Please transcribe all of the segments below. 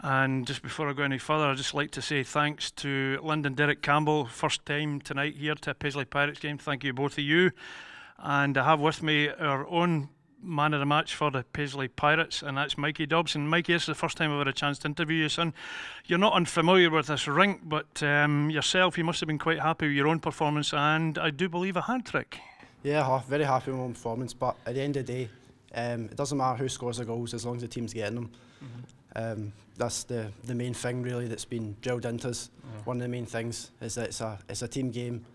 And just before I go any further, I'd just like to say thanks to Lyndon Derek Campbell, first time tonight here to a Paisley Pirates game. Thank you, both of you. And I have with me our own man of the match for the Paisley Pirates, and that's Mikey Dobson. Mikey, this is the first time I've had a chance to interview you, son. You're not unfamiliar with this rink, but yourself, you must have been quite happy with your own performance, and I do believe a hat-trick. Yeah, very happy with my own performance, but at the end of the day, it doesn't matter who scores the goals as long as the team's getting them. That's the main thing really that's been drilled into us. One of the main things is that it's a team game.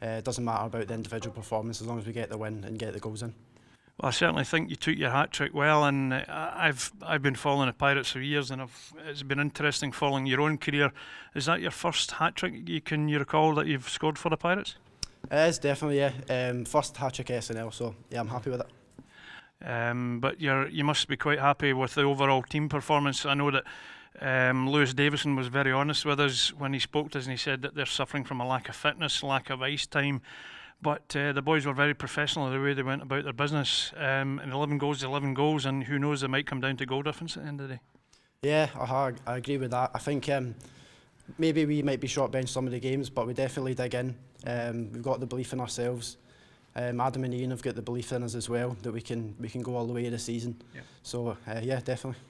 It doesn't matter about the individual performance as long as we get the win and get the goals in. Well, I certainly think you took your hat-trick well, and I've been following the Pirates for years, and it's been interesting following your own career. Is that your first hat-trick can you recall that you've scored for the Pirates? It is definitely, yeah. First hat-trick SNL, so yeah, I'm happy with it. But you must be quite happy with the overall team performance. I know that Lewis Davison was very honest with us when he spoke to us, and he said that they're suffering from a lack of fitness, lack of ice time. But the boys were very professional in the way they went about their business. And 11 goals is 11 goals, and who knows, they might come down to goal difference at the end of the day. Yeah, I agree with that. I think maybe we might be short bench some of the games, but we definitely dig in. We've got the belief in ourselves. Adam and Ian have got the belief in us as well that we can go all the way of the season. Yeah. So yeah, definitely.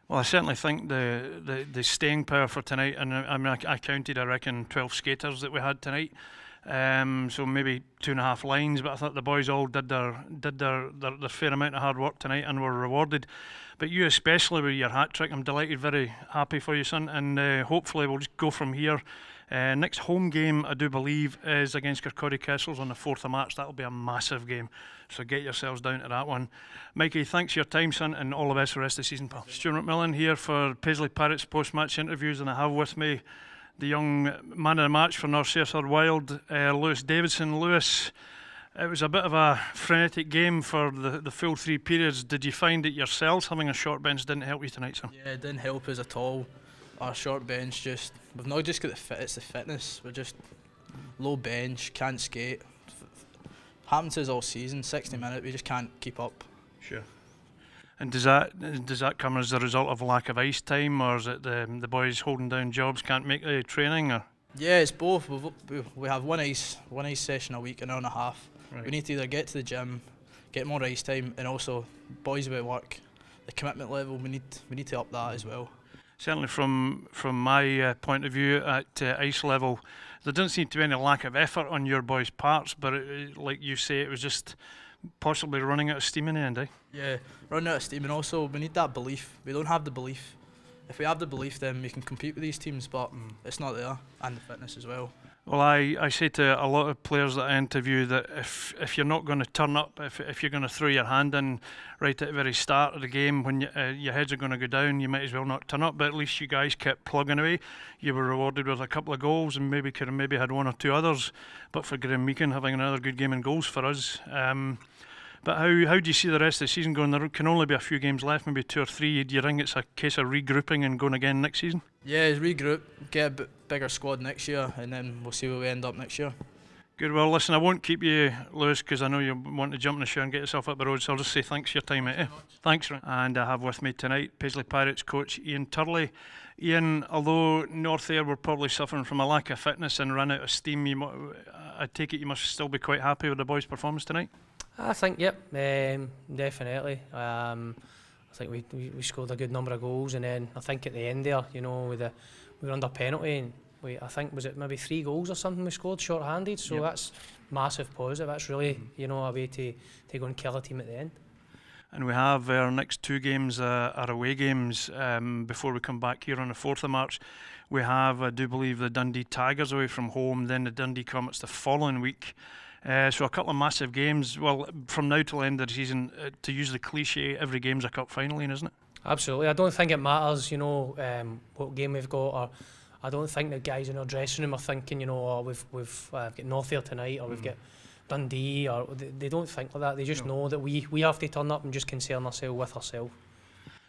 Well, I certainly think the staying power for tonight, and I counted, I reckon, 12 skaters that we had tonight. So maybe 2.5 lines, but I thought the boys all did their fair amount of hard work tonight and were rewarded. But you especially with your hat-trick, I'm delighted, very happy for you, son, and hopefully we'll just go from here. Next home game, I do believe, is against Kirkcaldy Castles on the 4th of March. That'll be a massive game, so get yourselves down to that one. Mikey, thanks for your time, son, and all the best for the rest of the season, pal. Stuart McMillan here for Paisley Pirates post-match interviews, and I have with me the young man of the match for North Ayrshire Wild, Lewis Davidson. Lewis, it was a bit of a frenetic game for the full 3 periods. Did you find that yourselves having a short bench didn't help you tonight, sir? Yeah, it didn't help us at all. Our short bench we've not just got it's the fitness. We're just low bench, can't skate. Happened to us all season, 60 minutes, we just can't keep up. Sure. And does that come as a result of lack of ice time, or is it the boys holding down jobs, can't make the training? Or? Yeah, it's both. We have one ice session a week, an hour and a half. Right. We need to either get to the gym, get more ice time, and also boys about work. The commitment level, we need to up that as well. Certainly from my point of view, at ice level, there doesn't seem to be any lack of effort on your boys' parts, but like you say, it was just possibly running out of steam in the end, eh? Yeah, running out of steam, and also we need that belief. We don't have the belief. If we have the belief, then we can compete with these teams, but it's not there, and the fitness as well. Well, I say to a lot of players that I interview that if you're not going to turn up, if you're going to throw your hand in right at the very start of the game when your heads are going to go down, you might as well not turn up. But at least you guys kept plugging away. You were rewarded with a couple of goals, and maybe could have had 1 or 2 others. But for Graham Meakin having another good game in goals for us. But how do you see the rest of the season going? There can only be a few games left, maybe 2 or 3. Do you think it's a case of regrouping and going again next season? Yeah, regroup, get a bit bigger squad next year, and then we'll see where we end up next year. Good. Well, listen, I won't keep you, Lewis, because I know you want to jump in the shower and get yourself up the road, so I'll just say thanks for your time, mate. Thanks. And I have with me tonight Paisley Pirates coach Ian Turley. Ian, although North Ayr were probably suffering from a lack of fitness and ran out of steam, I take it you must still be quite happy with the boys' performance tonight? I think, yep, definitely. I think we scored a good number of goals, and then I think at the end there, we were under penalty, and I think was it maybe 3 goals or something we scored short-handed. So that's massive positive. That's really a way to go and kill a team at the end. And we have our next 2 games are away games before we come back here on the 4th of March. We have, I do believe, the Dundee Tigers away from home, then the Dundee Comets the following week. So a couple of massive games. Well, from now till the end of the season, to use the cliche, every game's a cup final, isn't it? Absolutely. I don't think it matters, what game we've got, or I don't think the guys in our dressing room are thinking, we've got North Ayr tonight, or we've got Dundee, or they don't think like that. They just know that we have to turn up and just concern ourselves with ourselves.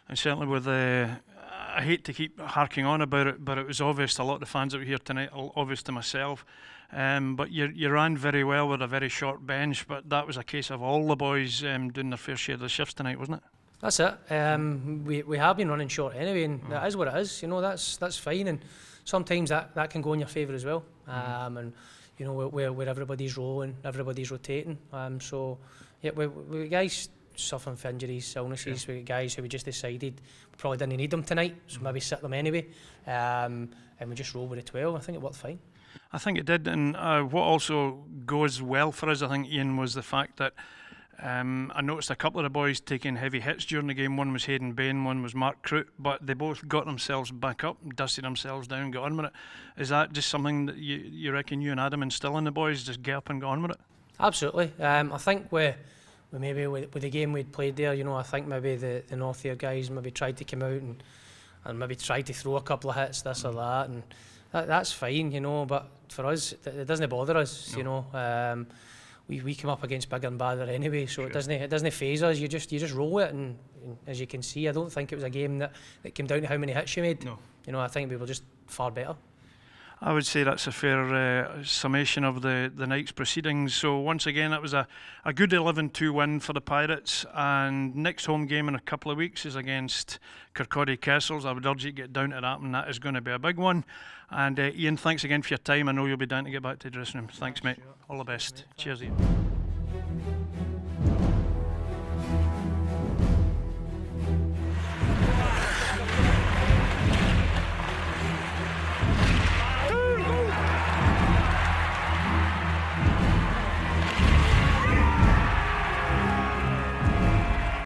And certainly with I hate to keep harking on about it, but it was obvious to a lot of the fans that were here tonight, obvious to myself. But you ran very well with a very short bench, but that was a case of all the boys doing their fair share of the shifts tonight, wasn't it? That's it. We have been running short anyway, and that is what it is. You know, that's fine, and sometimes that can go in your favour as well. And you know, where everybody's rolling, everybody's rotating. So yeah, we guys suffering from injuries, illnesses. We got guys who we just decided we probably didn't need them tonight, so maybe sit them anyway. And we just roll with the 12. I think it worked fine. I think it did, and what also goes well for us, I think, Ian, was the fact that I noticed a couple of the boys taking heavy hits during the game. One was Hayden Bain, one was Mark Croot, but they both got themselves back up, dusted themselves down, got on with it. Is that just something that you reckon you and Adam instill in the boys, just get up and go on with it? Absolutely. I think with the game we'd played there, you know, I think maybe the North Air guys maybe tried to come out and maybe tried to throw a couple of hits, this or that, and that's fine, you know, but for us, it doesn't bother us, no. You know. We come up against bigger and badder anyway, so sure. It doesn't faze us. You just roll with it, and as you can see, I don't think it was a game that came down to how many hits you made. No. You know, I think we were just far better. I would say that's a fair summation of the night's proceedings. So once again, it was a good 11-2 win for the Pirates, and next home game in a couple of weeks is against Kirkcaldy Castles. I would urge you to get down to that, and that is going to be a big one. And Ian, thanks again for your time. I know you'll be down to get back to the dressing room. Thanks, mate. All the best. Cheers, Ian.